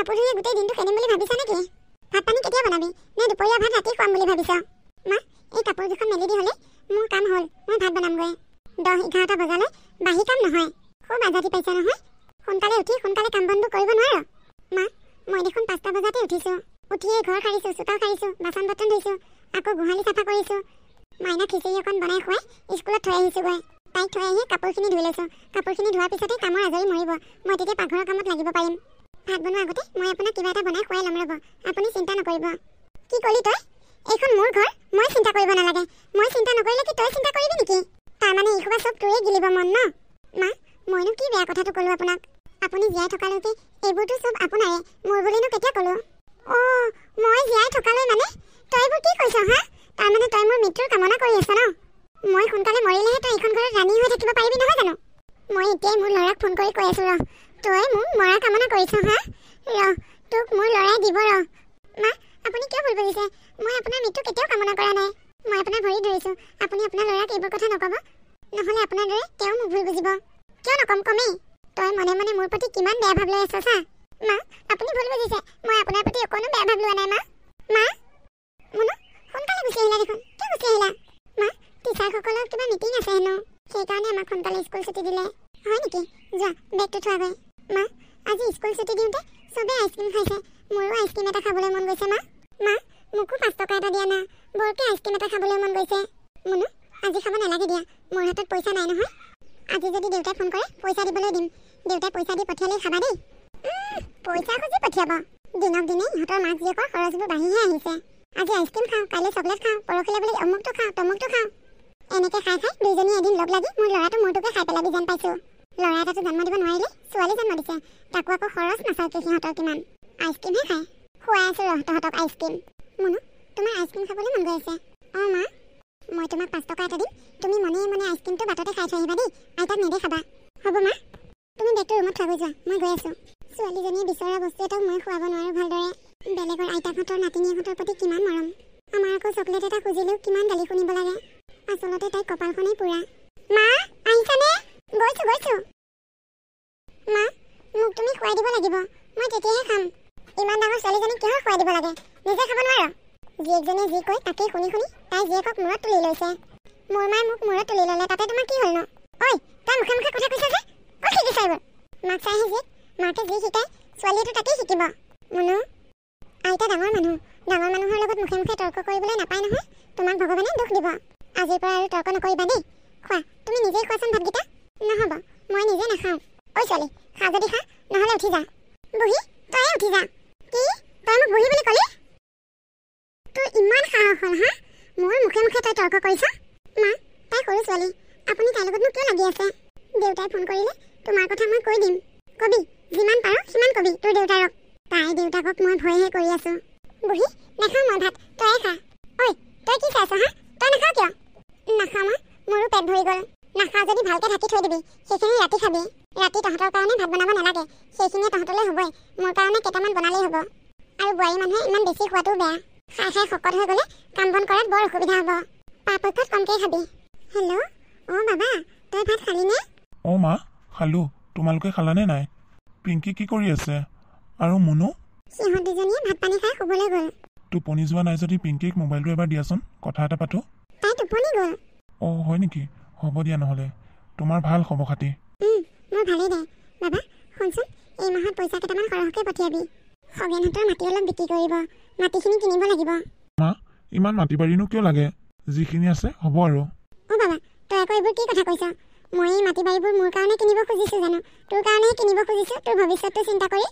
কাপোৰ ধুই গোটেই দিনটো খেলিম বুলি ভাবিছা নেকি? ভাত পানী কেতিয়া বনাবি? নে দুপৰীয়া ভাত ৰাতি খুৱাম বুলি ভাবিছা? মা, এই কাপোৰ দুখন মেলি দি হ'লে মোৰ কাম হ'ল। মই ভাত বনামগৈ। 10-11টা বজালৈ বাহি কাম নহয়। খুব আজাদি পাইছা নহয়। সোনকালে উঠি সোনকালে কাম বনবোৰ কৰিব নোৱাৰো? মা, মই দেখোন 5টা বজাতে উঠিছোঁ। উঠিয়ে ঘৰ সাৰিছোঁ, চোতাল সাৰিছোঁ, বাচন বৰ্তন ধুইছোঁ, আকৌ গোহালি চাফা কৰিছোঁ। মাইনা খিচিৰি অকণ বনাই খুৱাই স্কুলত থৈ আহিছোঁগৈ। তাইক থৈ আহি কাপোৰখিনি ধুই লৈছোঁ। কাপোৰখিনি ধোৱাৰ পিছতে কামৰ আজৰি মৰিব। মই তেতিয়া পাকঘৰৰ কামত লাগিব পাৰিম। ভাত বনোৱাৰ আগতে মই আপোনাক কিবা এটা বনাই খুৱাই ল'ম ৰ'ব। আপুনি চিন্তা নকৰিব। কি ক'লি তই? এইখন মোৰ ঘৰ, মই চিন্তা কৰিব নালাগে। মই চিন্তা নকৰিলে কি তই চিন্তা কৰিবি নেকি? তাৰমানে এইসোপা চব তোৰে গিলিব মন ন? মা, মইনো কি বেয়া কথাটো ক'লোঁ আপোনাক? আপুনি জীয়াই থকালৈকে এইবোৰতো চব আপোনাৰে, মোৰ বুলিনো কেতিয়া ক'লোঁ? অঁ, মই জীয়াই থকালৈ মানে? তই এইবোৰ কি কৈছ হা? তাৰমানে তই মোৰ মৃত্যুৰ কামনা কৰি আছ ন? মই সোনকালে মৰিলেহে তই এইখন ঘৰত ৰাণী হৈ থাকিব পাৰিবি নহয় জানো? মই এতিয়াই মোৰ ল'ৰাক ফোন কৰি কৈ আছোঁ ৰ। তই মোৰ মৰা কামনা কৰিছ হা? ৰ, তোক মোৰ ল'ৰাই দিব ৰ। মা, আপুনি কিয় ভুল বুজিছে? মই আপোনাৰ মৃত্যু কেতিয়াও কামনা কৰা নাই। মই আপোনাৰ ভৰি ধৰিছোঁ। আপুনি আপোনাৰ ল'ৰাক এইবোৰ কথা নক'ব, নহ'লে আপোনাৰ দৰে তেওঁ মোক ভুল বুজিব। কিয় নক'ম, কমেই। তই মনে মনে মোৰ প্ৰতি কিমান বেয়া ভাৱ লৈ আছ চা। মা, আপুনি ভুল বুজিছে। মই আপোনাৰ প্ৰতি অকণো বেয়া ভাৱ লোৱা নাই মা। মা, মুনু, সোনকালে গুচি আহিলা দেখোন। কিয় গুচি আহিলা? মা, টিচাৰসকলৰ কিবা মিটিং আছে হেনো, সেইকাৰণে আমাক সোনকালে স্কুল ছুটি দিলে। হয় নেকি? যোৱা, বেগটো থোৱাগৈ। মা, আজি স্কুল ছুটি দিওঁতে চবেই আইচক্ৰীম খাইছে। মোৰো আইচক্ৰীম এটা খাবলৈ মন গৈছে মা। মা, মোকো 5 টকা এটা দিয়া না। বৰকৈ আইচক্ৰীম এটা খাবলৈ মন গৈছে। মুনু, আজি খাব নালাগে দিয়া। মোৰ হাতত পইচা নাই নহয়। আজি যদি দেউতাই ফোন কৰে পইচা দিবলৈ দিম। দেউতাই পইচা দি পঠিয়ালেই খাবা দেই। পইচা খুজি পঠিয়াব? দিনক দিনে ইহঁতৰ মাক জীয়েকৰ খৰচবোৰ বাঢ়িহে আহিছে। আজি আইচক্ৰীম খাওঁ, কাইলৈ চকলেট খাওঁ, পৰহিলৈ বুলি অমুকটো খাওঁ, তমুকটো খাওঁ। এনেকৈ খাই খাই দুইজনী এদিন লগ লাগি মোৰ ল'ৰাটো মূৰটোকে খাই পেলাবি যেন পাইছোঁ। ল'ৰা এটাতো জন্ম দিব নোৱাৰিলে, ছোৱালী জন্ম দিছে। তাকো আকৌ খৰচ নাচাওঁকে সিহঁতৰ কিমান। আইচক্ৰীমহে খায়। খুৱাই আছোঁ ৰ তহঁতক আইচক্ৰীম। মুনু, তোমাৰ আইচক্ৰীম খাবলৈ মন গৈ আছে? অঁ মা, মই তোমাক 5 টকা এটা দিম। তুমি মনে মনে আইচক্ৰীমটো বাটতে খাই থৈ আহিবা দেই। আইতাক নেদেখাবা। হ'ব মা, তুমি বেগটো ৰুমত থৈ যোৱা, মই গৈ আছোঁ। ছোৱালীজনীয়ে বিচৰা বস্তু এটাও মই খুৱাব নোৱাৰোঁ ভালদৰে। বেলেগৰ আইতাকহঁতৰ নাতিনীহঁতৰ প্ৰতি কিমান মৰম। আমাৰ আকৌ চকলেট এটা খুজিলেও কিমান গালি শুনিব লাগে। আচলতে তাইৰ কপালখনেই পুৰা। মা, আহিছানে? গৈছোঁ গৈছোঁ। মা, মোক তুমি খুৱাই দিব লাগিব। মই তেতিয়াহে খাম। ইমান ডাঙৰ ছোৱালীজনীক কিহৰ খুৱাই দিব লাগে? নিজে খাব নোৱাৰ? জীয়েকজনীয়ে যি কয় তাকেই শুনি শুনি তাই জীয়েকক মূৰত তুলি লৈছে। মোৰ মায়ে মোক মূৰত তুলি ল'লে, তাতে তোমাৰ কি হ'ল ন? ঐ, তই মুখে মুখে কথা কৈছ যে? ক'ত শিকিছ এইবোৰ? মাক চাইহে জীয়েক, মাকে যি শিকায় ছোৱালীয়েতো তাকেই শিকিব। মুনু, আইতা ডাঙৰ মানুহ। ডাঙৰ মানুহৰ লগত মুখে মুখে তৰ্ক কৰিবলৈ নাপায় নহয়। তোমাক ভগৱানে দুখ দিব। আজিৰ পৰা আৰু তৰ্ক নকৰিবা দেই। খোৱা, তুমি নিজেই খোৱাচোন ভাতকেইটা। নহ'ব, মই নিজে নাখাওঁ। ঐ ছোৱালী, খা যদি খা, নহ'লে উঠি যা। বুঢ়ী, তয়ে উঠি যা। কি? তই মোক বুঢ়ী বুলি ক'লি? তোৰ ইমান সাহস হ'ল হা? মোৰ মুখে মুখে তই তৰ্ক কৰিছ? মা, তাই সৰু ছোৱালী। আপুনি তাইৰ লগতনো কিয় লাগি আছে? দেউতাই ফোন কৰিলে তোমাৰ কথা মই কৈ দিম। কবি, যিমান পাৰ সিমান কবি তোৰ দেউতাৰক। তাই দেউতাকক মই ভয়হে কৰি আছোঁ। বুঢ়ী, নাখাওঁ মই ভাত, তয়ে খা। ঐ, তই কি খাইছ হা? তই নাখাওঁ কিয়? নাখাওঁ মা, মোৰো পেট ভৰি গ'ল। নাখাওঁ যদি ভালকৈ ঢাকি থৈ দিবি। সেইখিনি ৰাতি খাবি। ৰাতি তহঁতৰ কাৰণে ভাত বনাব নালাগে। সেইখিনিয়ে তহঁতলৈ হ'বই। মোৰ কাৰণে কেইটামান বনালেই হ'ব। আৰু বোৱাৰী মানুহে ইমান বেছি খোৱাটোও বেয়া। খাই খাই শকত হৈ গ'লে কাম বন কৰাত বৰ অসুবিধা হ'ব। পৰাপক্ষত কমকৈ খাবি। হেল্ল', অঁ বাবা, তই ভাত খালিনে? অঁ মা, খালোঁ। তোমালোকে খালানে নাই? পিংকি কি কৰি আছে? আৰু মুনু? সিহঁত দুজনীয়ে ভাত পানী খাই শুবলৈ গ'ল। টোপনি যোৱা নাই যদি পিংকিক মোবাইলটো এবাৰ দিয়াচোন, কথা এটা পাতোঁ। তাই টোপনি গ'ল। অঁ হয় নেকি? হ'ব দিয়া নহ'লে। তোমাৰ ভাল খবৰ খাতি? মোৰ ভালেই দে। বাবা, শুনচোন, এই মাহত পইচা কেইটামান সৰহকৈ পঠিয়াবি। খগেনহঁতৰ মাটি অলপ বিক্ৰী কৰিব। মাটিখিনি কিনিব লাগিব। মা, ইমান মাটি বাৰীনো কিয় লাগে? যিখিনি আছে হ'ব আৰু। অঁ বাবা, তই আকৌ এইবোৰ কি কথা কৈছ? মই এই মাটি বাৰীবোৰ মোৰ কাৰণে কিনিব খুজিছোঁ জানো? তোৰ কাৰণেহে কিনিব খুজিছোঁ, তোৰ ভৱিষ্যতটো চিন্তা কৰি।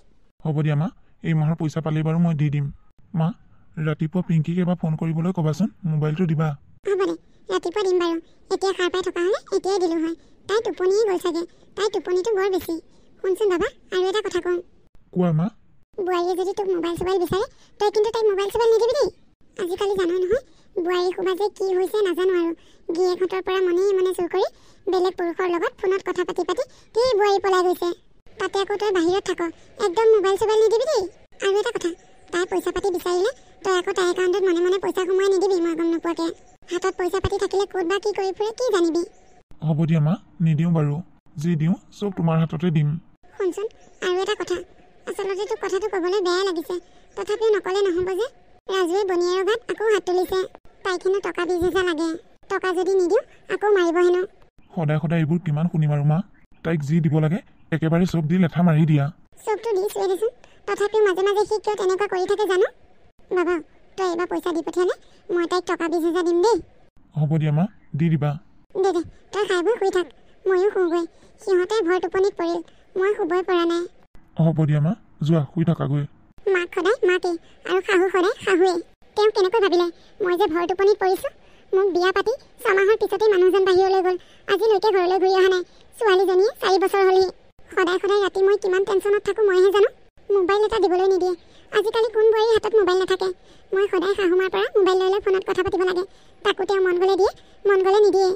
হ'ব দিয়া মা, এই মাহৰ পইচা পালেই বাৰু মই দি দিম। মা, ৰাতিপুৱা পিংকিক এবাৰ ফোন কৰিবলৈ ক'বাচোন, মোবাইলটো দিবা। হ'ব দে, ৰাতিপুৱা দিম বাৰু। এতিয়া সাৰ পাই থকা হ'লে এতিয়াই দিলোঁ হয়। তাই টোপনিয়ে গ'ল চাগে। তাইৰ টোপনিটো বৰ বেছি। শুনচোন বাবা, আৰু এটা কথা কওঁ। কোৱা মা। বোৱাৰীয়ে যদি তোক মোবাইল চোবাইল বিচাৰে, তই কিন্তু তাইক মোবাইল চোবাইল নিদিবি দেই। আজিকালি জানই নহয়, বোৱাৰী সোপা যে কি হৈছে নাজানো আৰু। গিৰিয়েকহঁতৰ পৰা মনে মনে চুৰ কৰি বেলেগ পুৰুষৰ লগত ফোনত কথা পাতি পাতি ধেৰ বোৱাৰী পলাই গৈছে। তাতে আকৌ তই বাহিৰত থাক। একদম মোবাইল চোবাইল নিদিবি দেই। আৰু এটা কথা, তাই পইচা পাতি বিচাৰিলে তই আকৌ তাইৰ একাউণ্টত মনে মনে পইচা সোমাই নিদিবি মই গম নোপোৱাকৈ। হাতত পইচা পাতি থাকিলে ক'ত বা কি কৰি ফুৰে কি জানিবি। হ'ব দিয়া মা, নিদিওঁ বাৰু। যি দিওঁ চব তোমাৰ হাততে দিম। শুনচোন, আৰু এটা কথা, আচলতে তোক কথাটো ক'বলৈ বেয়া লাগিছে, তথাপিও নকলে নহ'ব যে। ৰাজুৱে বনিয়াৰৰ গাত আকৌ হাত তুলিছে। তাইক হেনো টকা 20,000 লাগে। টকা যদি নিদিওঁ আকৌ মাৰিব হেনো। সদায় সদায় এইবোৰ কিমান শুনিম আৰু মা। তাইক যি দিব লাগে একেবাৰে চব দি লেঠা মাৰি দিয়া। চবটো দিছোৱে দেচোন, তথাপিও মাজে মাজে সি কিয় তেনেকুৱা কৰি থাকে জানো। বাবা, তই এইবাৰ পইচা দি পঠিয়ালে মই তাইক টকা 20,000 দিম দেই। হ'ব দিয়া মা, দি দিবা। দে তই খাই বৈ শুই থাক, ময়ো শুওঁগৈ। সিহঁতে ভৰ টোপনিত পৰিল, মই শুবই পৰা নাই। হ'ব দিয়া মা, যোৱা শুই থাকাগৈ। মাক সদায় মাকেই আৰু শাহু সদায় শাহুৱেই। তেওঁ কেনেকৈ ভাবিলে মই যে ভৰ টোপনিত পৰিছোঁ। মোক বিয়া পাতি 6 মাহৰ পিছতেই মানুহজন বাহিৰলৈ গ'ল, আজিলৈকে ঘৰলৈ ঘূৰি অহা নাই। ছোৱালীজনীয়ে 4 বছৰ হ'লেই। সদায় সদায় ৰাতি মই কিমান টেনশ্যনত থাকোঁ মইহে জানো। মোবাইল এটা দিবলৈ নিদিয়ে। আজিকালি কোন বোৱাৰীৰ হাতত মোবাইল নাথাকে। মই সদায় শাহুমাৰ পৰা মোবাইল লৈ লৈ ফোনত কথা পাতিব লাগে। তাকো তেওঁ মন গ'লে দিয়ে, মন গ'লে নিদিয়ে।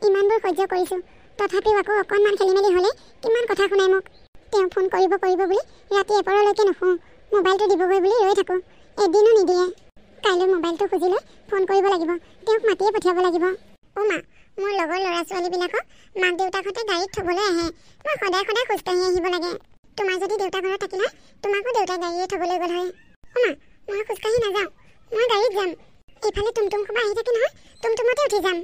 ইমানবোৰ সহ্য কৰিছোঁ, তথাপিও আকৌ অকণমান খেলি মেলি হ'লে কিমান কথা শুনাই মোক। তেওঁ ফোন কৰিব বুলি ৰাতি এপৰলৈকে নুশুওঁ। মোবাইলটো দিবগৈ বুলি ৰৈ থাকোঁ, এদিনো নিদিয়ে। কাইলৈ মোবাইলটো খুজি লৈ ফোন কৰিব লাগিব, তেওঁক মাতিয়ে পঠিয়াব লাগিব। অ' মা, মোৰ লগৰ ল'ৰা ছোৱালীবিলাকক মাক দেউতাকহঁতে গাড়ীত থ'বলৈ আহে। মই সদায় সদায় খোজকাঢ়ি আহিব লাগে। তোমাৰ যদি দেউতা ঘৰত থাকিলে তোমাকো দেউতাই গাড়ীয়ে থ'বলৈ গ'ল হয়। অ' মা, মই খোজকাঢ়ি নাযাওঁ, মই গাড়ীত যাম। এইফালে টুমটুম সোপা আহি থাকে নহয়, টুমটুমতে উঠি যাম।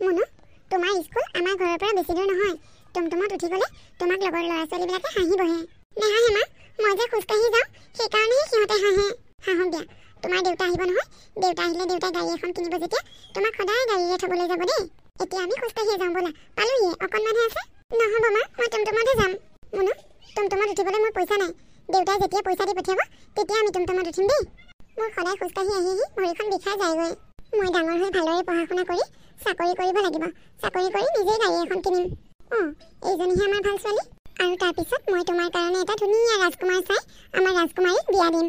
মুনু, তোমাৰ স্কুল আমাৰ ঘৰৰ পৰা বেছি দূৰ নহয়। টুমটুমত উঠি গ'লে তোমাক লগৰ ল'ৰা ছোৱালীবিলাকে হাঁহিবহে। নেহাঁহে মা, মই যে খোজকাঢ়ি যাওঁ সেইকাৰণেহে সিহঁতে হাঁহে। হাঁহক দিয়া, তোমাৰ দেউতা আহিব নহয়। দেউতা আহিলে দেউতাই গাড়ী এখন কিনিব যেতিয়া তোমাক সদায় গাড়ীৰে থ'বলৈ যাব দেই। এতিয়া আমি খোজকাঢ়িয়ে যাওঁ ব'লা, পালোহিয়ে, অকণমানহে আছে। নহ'ব মা, মই টুমটুমতহে যাম। মুনু, টুমটুমত উঠিবলৈ মোৰ পইচা নাই। দেউতাই যেতিয়া পইচা দি পঠিয়াব তেতিয়া আমি টুমটুমত উঠিম দেই। মোৰ সদায় খোজকাঢ়ি আহি ভৰিখন বিষাই যায়গৈ। মই ডাঙৰ হৈ ভালদৰে পঢ়া শুনা কৰি চাকৰি কৰিব লাগিব। চাকৰি কৰি নিজেই গাড়ী এখন কিনিম। অঁ, এইজনীহে আমাৰ ভাল ছোৱালী। আৰু তাৰপিছত মই তোমাৰ কাৰণে এটা ধুনীয়া ৰাজকুমাৰ চাই আমাৰ ৰাজকুমাৰীক বিয়া দিম।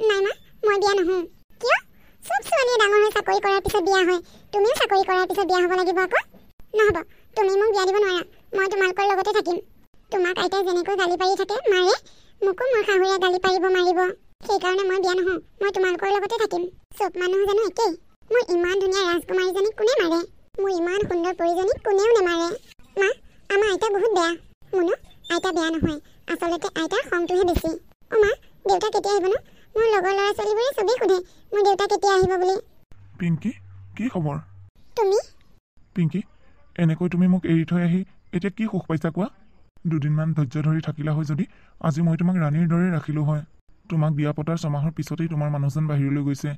নাই মা, মই বিয়া নহওঁ। কিয়? চব ছোৱালীয়ে ডাঙৰ হৈ চাকৰি কৰাৰ পিছত বিয়া হয়, তুমিও চাকৰি কৰাৰ পিছত বিয়া হ'ব লাগিব আকৌ। নহ'ব, তুমি মোক বিয়া দিব নোৱাৰা। মই তোমালোকৰ লগতে থাকিম। তোমাক আইতাই যেনেকৈ গালি পাৰি থাকে মাৰে, মোকো মোৰ শাহুৱে গালি পাৰিব মাৰিব। সেইকাৰণে মই বিয়া নহওঁ, মই তোমালোকৰ লগতে থাকিম। চব মানুহ জানো একেই? মোৰ ইমান ধুনীয়া ৰাজকুমাৰীজনীক কোনে মাৰে? মোৰ ইমান সুন্দৰ পৰিজনীক কোনেও নেমাৰে। মা, আমাৰ আইতা বহুত বেয়া। মুনু, আইতা বেয়া নহয়, আচলতে আইতাৰ খংটোহে বেছি। অ' মা, দেউতা কেতিয়া আহিব নো? মোৰ লগৰ ল'ৰা ছোৱালীবোৰে চবেই সোধে মোৰ দেউতা কেতিয়া আহিব বুলি। পিংকি, কি খবৰ? তুমি? পিংকি, এনেকৈ তুমি মোক এৰি থৈ আহি এতিয়া কি সুখ পাইছা কোৱা? দুদিনমান ধৈৰ্য ধৰি থাকিলা হয় যদি আজি মই তোমাক ৰাণীৰ দৰে ৰাখিলোঁ হয়। তোমাক বিয়া পতাৰ 6 মাহৰ পিছতেই তোমাৰ মানুহজন বাহিৰলৈ গৈছে,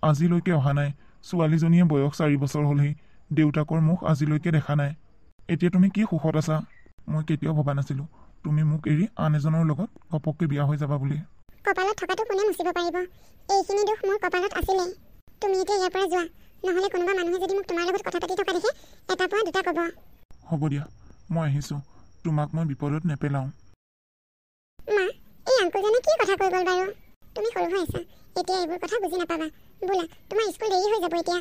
আজিলৈকে অহা নাই। ছোৱালীজনীয়ে বয়স 4 বছৰ হ'লহি, দেউতাকৰ মুখ আজিলৈকে দেখা নাই। এতিয়া তুমি কি সুখত আছা? মই কেতিয়াও ভবা নাছিলোঁ তুমি মোক এৰি আন এজনৰ লগত ঘপককৈ বিয়া হৈ যাবা বুলি। কপালত থকাটো কোনে মুচিব পাৰিব? এইখিনি দুখ মোৰ কপালত আছিলেই। তুমি এতিয়া ইয়াৰ পৰা যোৱা, নহ'লে কোনোবা মানুহে যদি মোক তোমাৰ লগত কথা পাতি থকা দেখে এটা পৰা দুটা ক'ব। হ'ব দিয়া, মই আহিছোঁ। তোমাক মই বিপদত নেপেলাওঁ। মা, এই আংকুলজনে কি কথা কৈ গ'ল বাৰু? তুমি সৰু হৈ আছা, এতিয়া এইবোৰ কথা বুজি নাপাবা। বোলা, তোমাৰ স্কুল দেৰি হৈ যাব এতিয়া।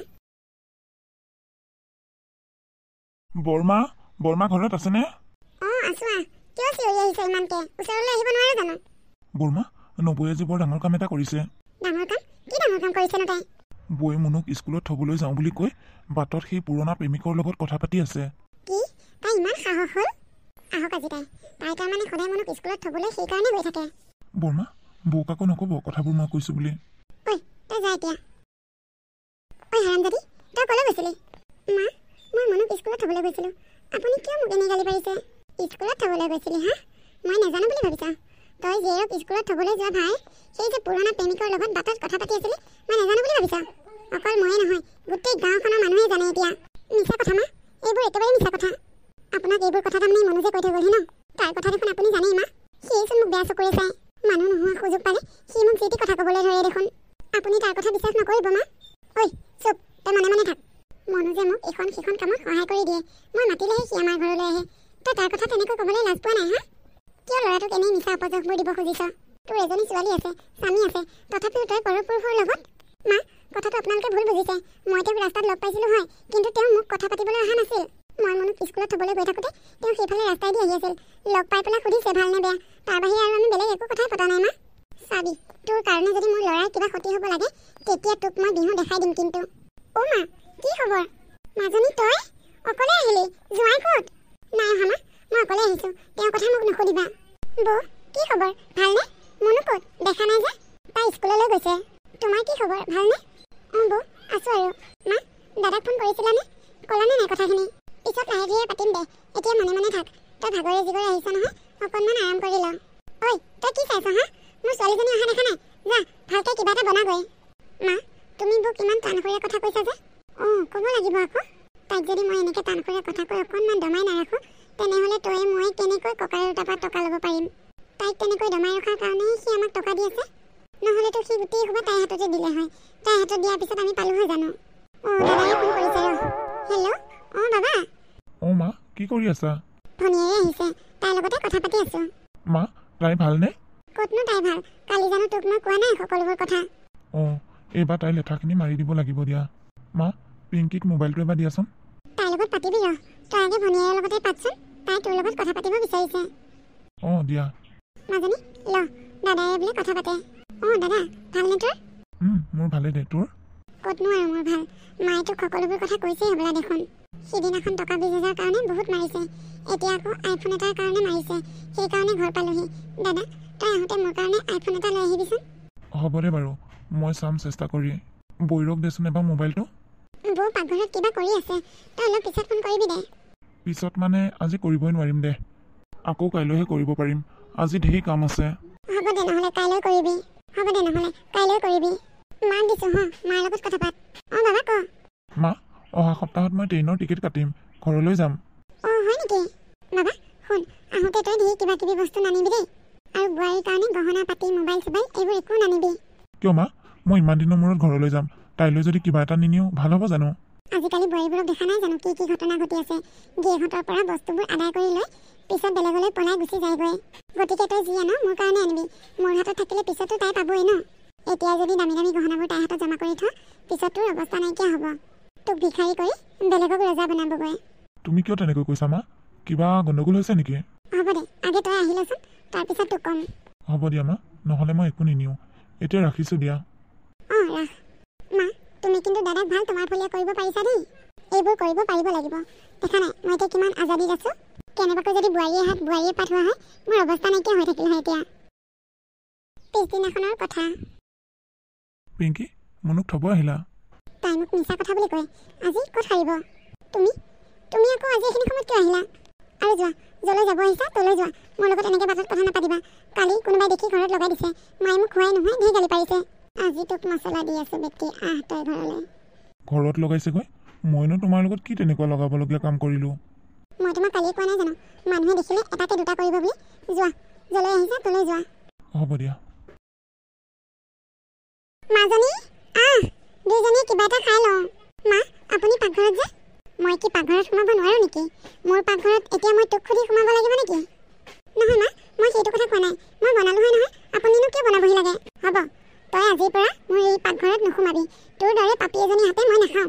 বৰমা ঘৰত আছেনে? অঁ, আছোঁ। কিয় চিঞৰি আহিছে ইমানকে? ওচৰলৈ আহিব নোৱাৰে জানো? বৰমা, নবৌয়ে আজি বৰ ডাঙৰ কাম এটা কৰিছে। ডাঙৰ কাম? কি ডাঙৰ কাম কৰিছে নো তাই? বৌয়ে মুনুক স্কুলত থ'বলৈ যাওঁ বুলি কৈ বাটত সেই পুৰণা প্ৰেমিকৰ লগত কথা পাতি আছে। কি? তাই ইমান সাহস হ'ল? আহক আজি তাই তাৰমানে সদায় মুনুক স্কুলত থ'বলৈ সেইকাৰণে গৈ থাকে। বৰমা, বৌক আকৌ নক'ব কথাবোৰ মই কৈছোঁ বুলি। ঐ, তই যা এতিয়া। ঐ হাৰামজাদি, তই ক'লৈ গৈছিলি? মা, মই মুনুক স্কুলত থ'বলৈ গৈছিলোঁ। আপুনি কিয় মোক এনেই গালি পাৰিছে? স্কুলত থ'বলৈ গৈছিলি হা? মই নাজানো বুলি ভাবিছা? তই জীয়েৰক স্কুলত থ'বলৈ যোৱা ভাই সেই যে পুৰণা প্ৰেমিকৰ লগত বাটত কথা পাতি আছিলি, মই নাজানো বুলি ভাবিছা? অকল ময়ে নহয়, গোটেই গাঁওখনৰ মানুহে জানে এতিয়া। মিছা কথা মা, এইবোৰ একেবাৰে মিছা কথা। আপোনাক এইবোৰ কথা তাৰমানে মনু যে কৈ থৈ গ'লহি ন? তাৰ কথা দেখোন আপুনি জানেই মা। সিয়েচোন মোক বেয়া চকুৰে চায়। মানুহ নোহোৱা সুযোগ পালে সি মোক যি টি কথা ক'বলৈ ধৰে দেখোন। আপুনি তাৰ কথা বিশ্বাস নকৰিব মা। ঐ চুপ, তই মনে থাক। মনু যে মোক এখন সিখন কামত সহায় কৰি দিয়ে। মই মাতিলেহে সি আমাৰ ঘৰলৈ আহে। তই তাৰ কথা তেনেকৈ ক'বলৈ লাজ পোৱা নাই হা? কিয় ল'ৰাটোক এনেই মিছা উপযোগবোৰ দিব খুজিছ? তোৰ এজনী ছোৱালী আছে, স্বামী আছে, তথাপিও তই পৰপুৰুষৰ লগত? মা, কথাটো আপোনালোকে ভুল বুজিছে। মই তেওঁক ৰাস্তাত লগ পাইছিলোঁ হয়, কিন্তু তেওঁ মোক কথা পাতিবলৈ অহা নাছিল। মই মুনুক স্কুলত থ'বলৈ গৈ থাকোঁতে তেওঁ সেইফালে ৰাস্তাই দি আহি আছিল। লগ পাই পেলাই সুধিছে ভাল নে বেয়া। তাৰ বাহিৰে আৰু আমি বেলেগ একো কথাই পতা নাই মা। চাবি, তোৰ কাৰণে যদি মোৰ ল'ৰাৰ কিবা ক্ষতি হ'ব লাগে তেতিয়া তোক মই বিহু দেখাই দিম কিন্তু। অ' মা, কি খবৰ? মাজনী তই অকলে আহিলি? জোঁৱাই ক'ত? নাই অহা মা, মই অকলে আহিছোঁ। তেওঁৰ কথা মোক নুসুধিবা। বৌ, কি খবৰ? ভালনে? মুনু ক'ত? দেখা নাই যে? আছ হা? মোৰ ছোৱালীজনী অহা দেখা নাই? যা ভালকৈ কিবা এটা বনাগৈ। মা তুমি মোক ইমান টানকৈ কথা কৈছা যে? ক'ব লাগিব আকৌ। তাইক যদি মই এনেকৈ টানকৈ কথা কৈ অকণমান দমাই নাৰাখোঁ তেনেহ'লে তই মই কেনেকৈ ককাৰৰ তাৰপৰা টকা ল'ব পাৰিম? তাইক তেনেকৈ দমাই ৰখাৰ কাৰণেই সি আমাক টকা দি আছে। নহ'লেতো সি গোটেই সোপা তাইৰ হাততে দিলে হয়। তাইৰ হাতত দিয়াৰ পিছত আমি পালোঁ হয় জানো? দাদাই ফোন কৰিছে ৰ। হেল্ল' বাবা। মা কি কৰি আছা? ভনীয়েৰে আহিছে, তাইৰ লগতে কথা পাতি আছোঁ। মা তাই ভালনে? ক'তনো তাই ভাল? কালি জানো তোক মই কোৱা নাই সকলোবোৰ কথা? এইবাৰ তাইৰ লেঠাখিনি মাৰি দিব লাগিব দিয়া। মা পিংকিক মোবাইলটো এবাৰ দিয়াচোন। তাইৰ লগত পাতিবি ৰ, তই আগে ভনীয়েৰৰ লগতে পাতচোন। তাই তোৰ লগত কথা পাতিব বিচাৰিছে। দিয়া। মাজনী ল, দাদাই বোলে কথা পাতে। দাদা ভালনে তোৰ? মোৰ ভালেই দে, তোৰ? ক'তনো আৰু মোৰ ভাল। মায়ে তোক সকলোবোৰ কথা কৈছেই হ'বলা দেখোন। সিদিনাখন টকা 20,000 কাৰণে বহুত মাৰিছে, এতিয়া আকৌ আইফোন এটাৰ কাৰণে মাৰিছে। সেইকাৰণে ঘৰ পালোহি। দাদা তই আহোঁতে মোৰ কাৰণে আইফোন এটা লৈ আহিবিচোন। হ'ব দে বাৰু, মই চাম চেষ্টা কৰি। বৈৰক দেচোন এবাৰ মোবাইলটো। বৌ পাকঘৰত কিবা কৰি আছে, তই অলপ পিছত ফোন কৰিবি দে। পিছত মানে আজি কৰিবই নোৱাৰিম দে, আকৌ কাইলৈহে কৰিব পাৰিম। আজি ঢেৰ কাম আছে। হ'ব দে নহ'লে কাইলৈ কৰিবি। মাক দিছোঁ মাৰ লগত কথা পাত। বাবা ক। মা অহা সপ্তাহত মই ট্ৰেইনৰ টিকেট কাটিম, ঘৰলৈ যাম। হয় নেকি? বাবা শুন, আহোঁতে তই ঢেৰ কিবা কিবি বস্তু নানিবি দেই। আৰু বোৱাৰীৰ কাৰণে গহনা পাতি মোবাইল চোবাইল এইবোৰ একো নানিবি। কিয় মা? মই ইমান দিনৰ মূৰত ঘৰলৈ যাম, তাইলৈ যদি কিবা এটা নিনিও ভাল হ'ব জানো? আজিকালি বোৱাৰীবোৰক দেখা নাই জানো কি ঘটনা ঘটি আছে? গিৰিহঁতৰ পৰা বস্তুবোৰ আদায় কৰি লৈ পিছত বেলেগলৈ পলাই গুচি যায়গৈ। গতিকে তই যি আন মোৰ কাৰণে আনিবি। মোৰ হাতত থাকিলে পিছতো তাই পাবই ন। এতিয়া যদি দামী দামী গহনাবোৰ তাইৰ হাতত জমা কৰি থ, পিছত তোৰ অৱস্থা নাইকিয়া হ'ব। তোক ভিখাৰী কৰি বেলেগক ৰজা বনাবগৈ। তুমি কিয় তেনেকৈ কৈছা মা? কিবা গণ্ডগোল হৈছে নেকি? হ'ব দে, আগে তই আহিলচোন, তাৰপিছত তোক ক'ম। হ'ব দিয়া মা, নহ'লে মই একো নিনিওঁ। এতিয়া ৰাখিছোঁ দিয়া। ৰাখ। মা তুমি কিন্তু দাদাক ভাল তোমাৰ ফলীয়া কৰিব পাৰিছা দেই। এইবোৰ কৰিব পাৰিব লাগিব। দেখা নাই মই এতিয়া কিমান আজাদিত আছোঁ? কেনেবাকৈ যদি বোৱাৰীয়ে পাত হোৱা হয় মোৰ অৱস্থা নাইকিয়া হৈ থাকিল হয় এতিয়া। পিছদিনাখনৰ কথা। পিংকি মনুক থ'ব আহিলা? তাই মোক মিছা কথা বুলি কয়। আজি ক'ত হাৰিব? তুমি আকৌ আজি এইখিনি সময়ত কিয় আহিলা? আৰু যোৱা, যলৈ যাব আহিছা তলৈ যোৱা। মোৰ লগত এনেকৈ বাটত কথা নাপাতিবা। কালি কোনোবাই দেখি ঘৰত লগাই দিছে। মায়ে মোক খোৱাই নহয় ঢেৰ গালি পাৰিছে। আজি তোক মছলা দি আছোঁ বেটি, আহ তই ঘৰলৈ। ঘৰত লগাইছেগৈ? মইনো তোমাৰ লগত কি তেনেকুৱা লগাবলগীয়া কাম কৰিলোঁ? মই তোমাক কালিয়ে কোৱা নাই জানো, মানুহে দেখিলে এটাকে দুটা কৰিব বুলি? যোৱা, যলৈ আহিছা তলৈ যোৱা। হ'ব দিয়া। মাজনী দুইজনীয়ে কিবা এটা খাই লওঁ। মা আপুনি পাকঘৰত যে? মই কি পাকঘৰত সোমাব নোৱাৰোঁ নেকি? মোৰ পাকঘৰত এতিয়া মই তোক সুধি সোমাব লাগিব নেকি? নহয় মা, মই সেইটো কথা কোৱা নাই। মই বনালোঁ হয় নহয়, আপুনিনো কিয় বনাবহি লাগে? হ'ব, তই আজিৰ পৰা মোৰ এই পাকঘৰত নোসোমাবি। তোৰ দৰে পাপী এজনী হাতে মই নাখাওঁ।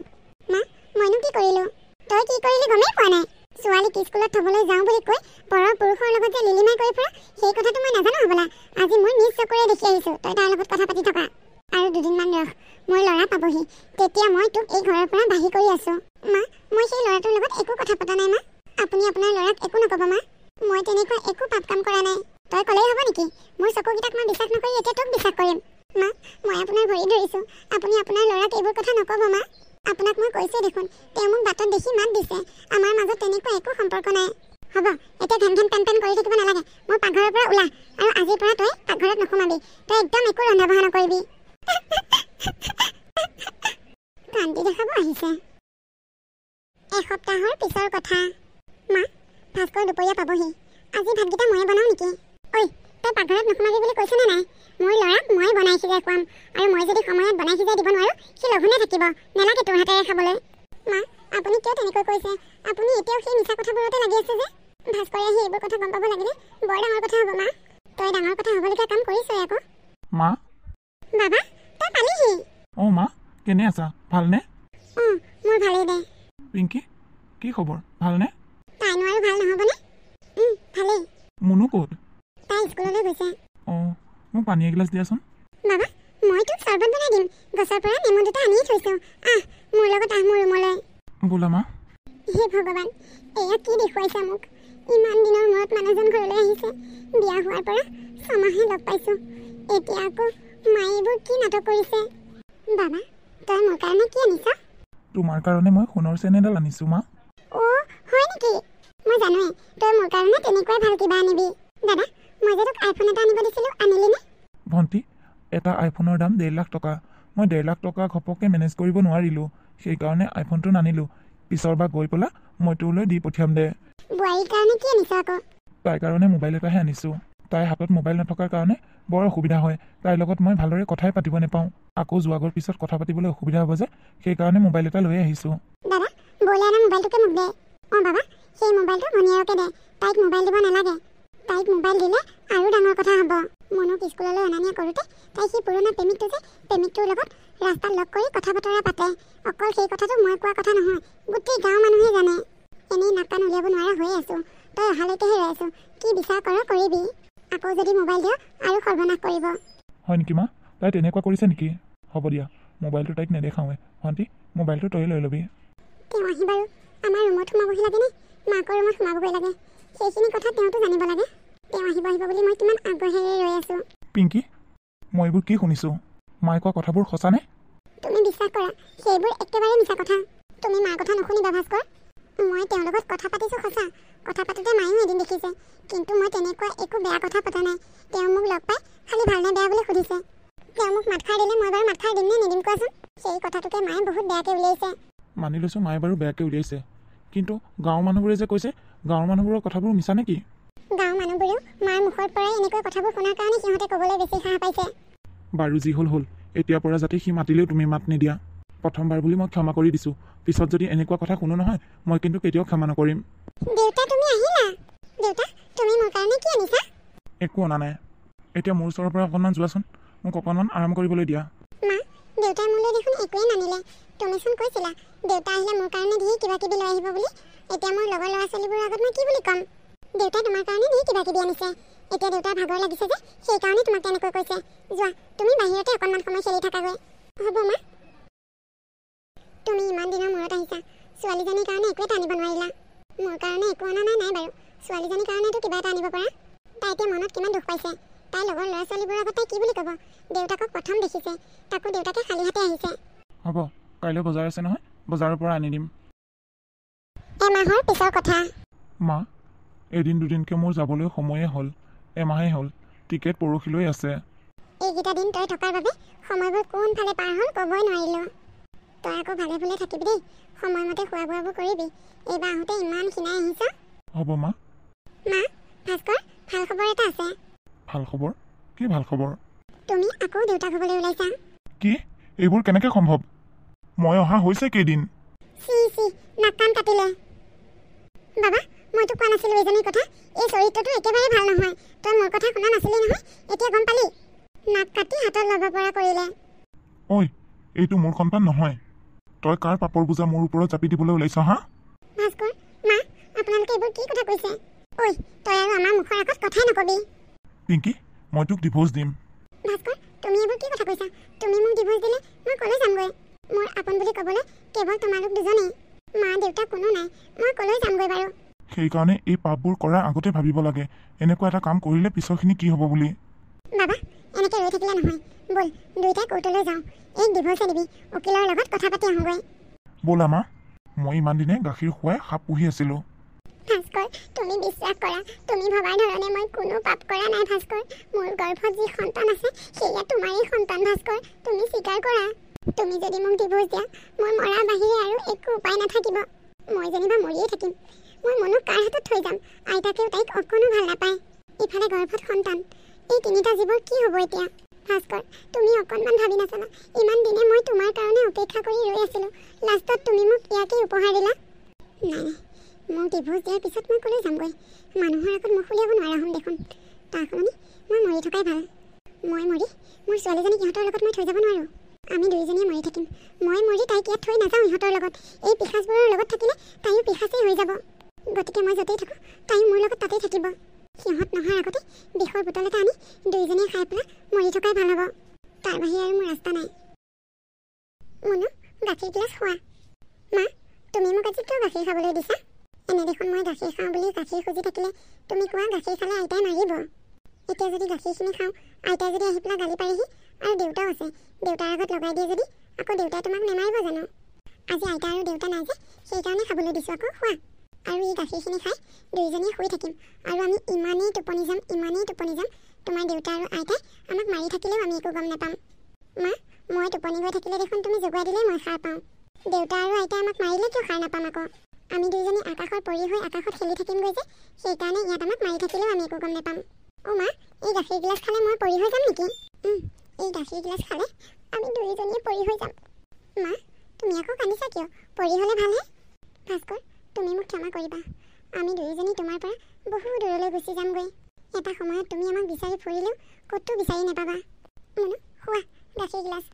মা মইনো কি কৰিলোঁ? তই কি কৰিলি গমেই পোৱা নাই। ছোৱালীক স্কুলত থ'বলৈ যাওঁ বুলি কৈ পৰৰ পুৰুষৰ লগত যে লিলিমাই কৰি ফুৰা, সেই কথাটো মই নাজানো হ'বলা। আজি মই নিজ চকুৰে দেখি আহিছোঁ তই তাৰ লগত কথা পাতি থকা। আৰু দুদিনমান ৰখ, মোৰ ল'ৰা পাবহি, তেতিয়া মই তোক এই ঘৰৰ পৰা বাহিৰ কৰি আছোঁ। মা মই সেই ল'ৰাটোৰ লগত একো কথা পতা নাই মা। আপুনি আপোনাৰ ল'ৰাক একো নক'ব মা। মই তেনেকুৱা একো পাপ কাম কৰা নাই। তই ক'লেই হ'ব নেকি? মোৰ চকুকেইটাক মই বিশ্বাস নকৰি এতিয়া তোক বিশ্বাস কৰিম। মা মই আপোনাৰ ভৰি ধৰিছোঁ, আপুনি আপোনাৰ ল'ৰাক এইবোৰ কথা নক'ব মা। আপোনাক মই কৈছোঁ দেখোন, তেওঁ মোক বাটত দেখি মাত দিছে। আমাৰ মাজত তেনেকুৱা একো সম্পৰ্ক নাই। হ'ব এতিয়া ঘেন ঘেন পেন পেন কৰি থাকিব নালাগে। মোৰ পাকঘৰৰ পৰা ওলা, আৰু আজিৰ পৰা তই পাকঘৰত নোসোমাবি। তই একদম একো ৰন্ধা বঢ়া নকৰিবি। কান্দি দেখাব আহিছে। এসপ্তাহৰ পিছৰ কথা। মা ভাস্কৰ দুপৰীয়া পাবহি। আজি ভাতকেইটা ময়ে বনাওঁ নেকি? ঐ তই পাকঘৰত নোসোমাবি বুলি কৈছনে নাই? মোৰ ল'ৰাক মই বনাই সিজাই খুৱাম, আৰু মই যদি সময়ত বনাই সিজাই দিব নোৱাৰোঁ সি লঘোণে থাকিব। নেলাগে তোৰ হাতেৰে খাবলৈ। মা আপুনি কিয় তেনেকৈ কৈছে? আপুনি এতিয়াও সেই মিছা কথাবোৰতে লাগি আছে যে? ভাস্কৰে আহি এইবোৰ কথা গম পাব লাগিলে বৰ ডাঙৰ কথা হ'ব মা। তই ডাঙৰ কথা হ'বলগীয়া কাম কৰিছই আকৌ। মা বাবা তই পালিহি? মা কেনে আছা? ভালনে? মোৰ ভালেই দে। পিংকি কি খবৰ? ভালনে? তাইনো আৰু ভাল নহ'বনে? ভালেই। মুনু ক'ত? তাই স্কুললৈ গৈছে। মোক পানী এগিলাচ দিয়াচোন। বাবা মই তোক চৰ্বত বনাই দিম। গছৰ পৰা নেমু দুটা আনিয়ে থৈছোঁ। মোৰ লগত মোৰ ৰুমলৈ। বোলা মা। হে ভগৱান, এয়া কি দেখুৱাইছা মোক? ইমান দিনৰ মূৰত মানুহজন ঘৰলৈ আহিছে। বিয়া হোৱাৰ পৰা 6 মাহে লগ পাইছোঁ। এতিয়া আকৌ মায়ে এইবোৰ কি নাটক কৰিছে? বাবা তই মোৰ কাৰণে কি আনিছ? তোমাৰ কাৰণে মই সোণৰ চেইন এডাল আনিছোঁ মা। হয় নেকি? মই জানোৱেই তই মোৰ কাৰণে তেনেকুৱাই ভাল কিবা আনিবি। দাদা মই যে তোক আইফোন এটা আনিব দিছিলোঁ, আনিলি নে? ভণ্টি, এটা আইফোনৰ দাম 1.5 লাখ টকা। মই 1.5 লাখ টকা ঘপককৈ মেনেজ কৰিব নোৱাৰিলোঁ, সেইকাৰণে আইফোনটো নানিলোঁ। পিছৰ বা গৈ পেলাই মই তোলৈ দি পঠিয়াম দে। বোৱাৰীৰ কাৰণে কি আনিছ আকৌ? তাইৰ কাৰণে মোবাইল এটাহে আনিছোঁ। তাইৰ হাতত মোবাইল নথকাৰ কাৰণে বৰ অসুবিধা হয়। তাইৰ লগত মই ভালদৰে কথাই পাতিব নাপাওঁ। আকৌ যোৱাগৰ পিছত কথা পাতিবলৈ অসুবিধা হ'ব যে, সেইকাৰণে মোবাইল এটা লৈ আহিছোঁ। দাদা, বলে আনা মোবাইলটোকে মোক দে। অঁ বাবা, সেই মোবাইলটো ভনীয়েৰকে দে। তাইক মোবাইল দিব নালাগে। তাইক মোবাইল দিলে আৰু ডাঙৰ কথা হ'ব। মনুক স্কুললৈ অনা নিয়া কৰোঁতে তাই সেই পুৰণা প্ৰেমিকটো যে, প্ৰেমিকটোৰ লগত ৰাস্তাত লগ কৰি কথা বতৰা পাতে। অকল সেই কথাটো মই কোৱা কথা নহয়, গোটেই গাঁৱৰ মানুহে জানে। এনেই নাক কাণ উলিয়াব নোৱাৰা হৈ আছোঁ। তই অহালৈকেহে ৰৈ আছোঁ। কি বিচাৰ কৰ কৰিবি। আকৌ যদি মোবাইল দিয় আৰু সৰ্বনাশ কৰিব। হয় নেকি মা? তাই তেনেকুৱা কৰিছে নেকি? হ'ব দিয়া, মোবাইলটো তাইক নেদেখাওঁৱে। ভণ্টি, মোবাইলটো তই লৈ ল'বি। তেওঁ আহি বাৰু আমাৰ ৰুমত সোমাবহি লাগেনে মাকৰ ৰুমত সোমাবগৈ লাগে? সেইখিনি কথা তেওঁতো জানিব লাগে। তেওঁ আহিব বুলি মই কিমান আগ্ৰহেৰে ৰৈ আছোঁ। পিংকি, মই এইবোৰ কি শুনিছোঁ? মায়ে কোৱা কথাবোৰ সঁচানে? তুমি বিশ্বাস কৰা, সেইবোৰ একেবাৰে মিছা কথা। তুমি মাৰ কথা নুশুনিবা ভাস্কৰ। মই তেওঁৰ লগত কথা পাতিছোঁ সঁচা। কথা পাতোঁতে মায়েও এদিন দেখিছে, কিন্তু মই তেনেকুৱা একো বেয়া কথা পতা নাই। তেওঁ মোক লগ পাই খালি ভাল নে বেয়া বুলি সুধিছে। তেওঁ মোক মাতষাৰ দিলে মই বাৰু মাতষাৰ দিম নে নিদিম কোৱাচোন? সেই কথাটোকে মায়ে বহুত বেয়াকৈ উলিয়াইছে। মানি লৈছোঁ মায়ে বাৰু বেয়াকৈ উলিয়াইছে, কিন্তু গাঁৱৰ মানুহবোৰে যে কৈছে, গাঁৱৰ মানুহবোৰৰ কথাবোৰ মিছা নেকি? গাঁৱৰ মানুহবোৰেও মাৰ মুখৰ পৰাই এনেকৈ কথাবোৰ শুনাৰ কাৰণে সিহঁতে ক'বলৈ বেছি সাহ পাইছে। বাৰু যি হ'ল হ'ল, এতিয়াৰ পৰা যাতে সি মাতিলেও তুমি মাত নিদিয়া। প্ৰথমবাৰ বুলি মই ক্ষমা কৰি দিছোঁ। পিছত যদি এনেকুৱা কথা শুনো নহয়, মই কিন্তু কেতিয়াও ক্ষমা নকৰিম। দেউতা, তুমি আহিলা? দেউতা, তুমি মোৰ কাৰণে কি আনিছা? একো অনা নাই। এতিয়া মোৰ ওচৰৰ পৰা অকণমান যোৱাচোন, মোক অকণমান আৰাম কৰিবলৈ দিয়া। মা, দেউতাই মোলৈ দেখোন একোৱেই নানিলে। তুমিচোন কৈছিলা দেউতা আহিলে মোৰ কাৰণে ধেৰ কিবা কিবি লৈ আহিব বুলি। এতিয়া মোৰ লগৰ ল'ৰা ছোৱালীবোৰৰ আগত মই কি বুলি ক'ম? দেউতাই তোমাৰ কাৰণে ধেৰ কিবা কিবি আনিছে। এতিয়া দেউতাৰ ভাগৰ লাগিছে যে, সেইকাৰণে তোমাক তেনেকৈ কৈছে। যোৱা, তুমি বাহিৰতে অকণমান সময় খেলি থাকাগৈ। হ'ব মা। তুমি ইমান দিনৰ মূৰত আহিছা, ছোৱালীজনীৰ কাৰণে একো এটা আনিব নোৱাৰিলা। মোৰ কাৰণে একো অনা নাই বাৰু, ছোৱালীজনীৰ কাৰণেতো কিবা এটা আনিব পাৰা। তাই এতিয়া মনত কিমান দুখ পাইছে। তাইৰ লগৰ ল'ৰা ছোৱালীবোৰৰ আগত তাই কি বুলি ক'ব? দেউতাকক প্ৰথম দেখিছে, তাকো দেউতাকে খালী হাতে আহিছে। হ'ব, কাইলৈ বজাৰ আছে নহয়, বজাৰৰ পৰা আনি দিম। এমাহৰ পিছৰ কথা। মা, এদিন দুদিনকৈ মোৰ যাবলৈ সময়ে হ'ল। এমাহেই হ'ল, টিকেট পৰহিলৈ আছে। এইকেইটা দিন তই থকাৰ বাবে সময়বোৰ কোনফালে পাৰ হ'ল ক'বই নোৱাৰিলোঁ। তই আকৌ ভালে ভুলে থাকিবি দেই, সময়মতে খোৱা বোৱাবোৰ কৰিবি। এইবাৰ আহোঁতে ইমান খিনাই আহিছ। হ'ব মা। মা, ভাস্কৰ, ভাল খবৰ এটা আছে। ভাল খবৰ? কি ভাল খবৰ? তুমি আকৌ দেউতাক হ'বলৈ ওলাইছা। কি? এইবোৰ কেনেকৈ সম্ভৱ? মই অহা হৈছে কেইদিন। চি নাক কাণ কাটিলে। বাবা, মইতো কোৱা নাছিলোঁ এইজনীৰ কথা। এই চৰিত্ৰটো একেবাৰে ভাল নহয়। তই মোৰ কথা শুনা নাছিলি নহয়, এতিয়া গম পালি? নাক কাটি হাতত ল'ব পৰা কৰিলে। ঐ, এইটো মোৰ সন্তান নহয়। তই কাৰ পাপৰ বোজা মোৰ ওপৰত জাপি দিবলৈ ওলাইছ হা? ভাস্কৰ, মা, আপোনালোকে এইবোৰ কি কথা কৈছে? ঐ, তই আৰু আমাৰ মুখৰ আগত কথাই নকবি। পিংকি, মই তোক ডিভোৰ্চ দিম। ভাস্কৰ, তুমি এইবোৰ কি কথা কৈছা? তুমি মোক ডিভোৰ্চ দিলে মই ক'লৈ যামগৈ? মোৰ আপন বুলি ক'বলৈ কেৱল তোমালোক দুজনেই। মা দেউতা কোনো নাই, মই ক'লৈ যামগৈ বাৰু? সেইকাৰণে এই পাপবোৰ কৰাৰ আগতে ভাবিব লাগে, এনেকুৱা এটা কাম কৰিলে পিছৰখিনি কি হ'ব বুলি। বাবা, এনেকৈ ৰৈ থাকিলে নহয়। ব'ল, দুয়োটাই কোৰ্টলৈ যাওঁ। এই ডিভোৰ্চে দিবি, উকিলৰ লগত কথা পাতি আহোঁগৈ। ব'লা মা, মই ইমান দিনে গাখীৰ খুৱাই সাপ পুহি আছিলোঁ। ভাস্কৰ, তুমি বিশ্বাস কৰা, তুমি ভবাৰ ধৰণে মই কোনো পাপ কৰা নাই ভাস্কৰ। মোৰ গৰ্ভত যি সন্তান আছে সেয়া তোমাৰেই সন্তান ভাস্কৰ। তুমি স্বীকাৰ কৰা। তুমি যদি মোক ডিভোৰ্চ দিয়া, মই মৰাৰ বাহিৰে আৰু একো উপায় নাথাকিব। মই যেনিবা মৰিয়ে থাকিম। মই মনুক কাৰ হাতত থৈ যাম? আইতাকেও তাইক অকণো ভাল নাপায়। ইফালে গৰ্ভত সন্তান। এই তিনিটা জীৱৰ কি হ'ব এতিয়া? ভাস্কৰ, তুমি অকণমান ভাবি নাচালা? ইমান দিনে মই তোমাৰ কাৰণে অপেক্ষা কৰি ৰৈ আছিলোঁ। লাষ্টত তুমি মোক ইয়াকেই উপহাৰ দিলা। নাই, মোক ডিভোৰ্চ দিয়াৰ পিছত মই ক'লৈ যামগৈ? মানুহৰ আগত মুখ উলিয়াব নোৱাৰা হ'ম দেখোন। তাৰ সলনি মই মৰি থকাই ভাল। মই মৰি মোৰ ছোৱালীজনীক ইহঁতৰ লগত মই থৈ যাব নোৱাৰোঁ। আমি দুয়োজনীয়ে মৰি থাকিম। মই মৰি তাইক ইয়াত থৈ নাযাওঁ ইহঁতৰ লগত। এই পিশাচবোৰৰ লগত থাকিলে তাইও পিশাচেই হৈ যাব। গতিকে মই য'তেই থাকোঁ তাইও মোৰ লগত তাতেই থাকিব। সিহঁত নহাৰ আগতে বিষৰ বোতল এটা আনি দুয়োজনীয়ে খাই পেলাই মৰি থকাই ভাল হ'ব। তাৰ বাহিৰে আৰু মোৰ ৰাস্তা নাই। মনু, গাখীৰ গিলাচ খোৱা। মা, তুমি মোক আজি কিয় গাখীৰ খাবলৈ দিছা? এনে দেখোন মই গাখীৰ খাওঁ বুলি গাখীৰ খুজি থাকিলে তুমি কোৱা গাখীৰ খালে আইতাই মাৰিব। এতিয়া যদি গাখীৰখিনি খাওঁ, আইতাই যদি আহি পেলাই গালি পাৰিহি, আৰু দেউতাও আছে, দেউতাৰ আগত লগাই দিয়ে যদি আকৌ দেউতাই তোমাক নেমাৰিব জানো? আজি আইতা আৰু দেউতা নাই যে, সেইকাৰণে খাবলৈ দিছোঁ আকৌ। খোৱা। আৰু এই গাখীৰখিনি খাই দুইজনীয়ে শুই থাকিম আৰু আমি ইমানেই টোপনি যাম তোমাৰ দেউতা আৰু আইতাই আমাক মাৰি থাকিলেও আমি একো গম নাপাম মা মই টোপনি গৈ থাকিলে দেখোন তুমি জগুৱাই দিলেই মই সাৰ পাওঁ দেউতা আৰু আইতাই আমাক মাৰিলে কিয় সাৰ নাপাম আকৌ আমি দুইজনী আকাশৰ পৰি হৈ আকাশত খেলি থাকিমগৈ যে সেইকাৰণে ইয়াত আমাক মাৰি থাকিলেও আমি একো গম নাপাম অ' মা এই গাখীৰ গিলাচ খালে মই পৰি হৈ যাম নেকি এই গাখীৰ গিলাচ খালে আমি দুইজনীয়ে পৰি হৈ যাম মা তুমি আকৌ কান্দিছা কিয় পৰি হ'লে ভালহে ভাস্কৰ তুমি মোক ক্ষমা কৰিবা আমি দুইজনী তোমাৰ পৰা বহু দূৰলৈ গুচি যামগৈ এটা সময়ত তুমি আমাক বিচাৰি ফুৰিলেও ক'তো বিচাৰি নাপাবা মুনু খোৱা গাখীৰ গিলাচ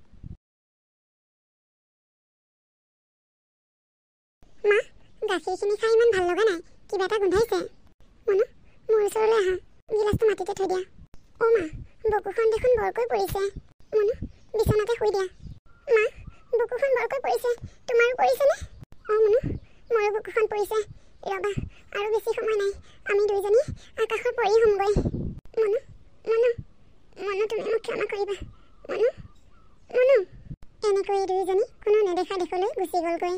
মা গাখীৰখিনি খাই ইমান ভাল লগা নাই কিবা এটা গোন্ধাইছে মুনু মোৰ ওচৰলৈ আহা গিলাচটো মাটিতে থৈ দিয়া অ' মা বুকুখন দেখোন বৰকৈ পৰিছে মুনু বিচনাতে শুই দিয়া মা বুকুখন বৰকৈ পৰিছে তোমাৰো পৰিছেনে অ' মুনু মোৰো বুকুখন পৰিছে ৰবা আৰু বেছি সময় নাই আমি দুইজনী আকাশৰ পৰি হ'মগৈ মুনু মুনু মুনু তুমি মোক ক্ষমা কৰিবা মুনু মুনু এনেকৈ দুইজনী কোনো নেদেখা দেশলৈ গুচি গ'লগৈ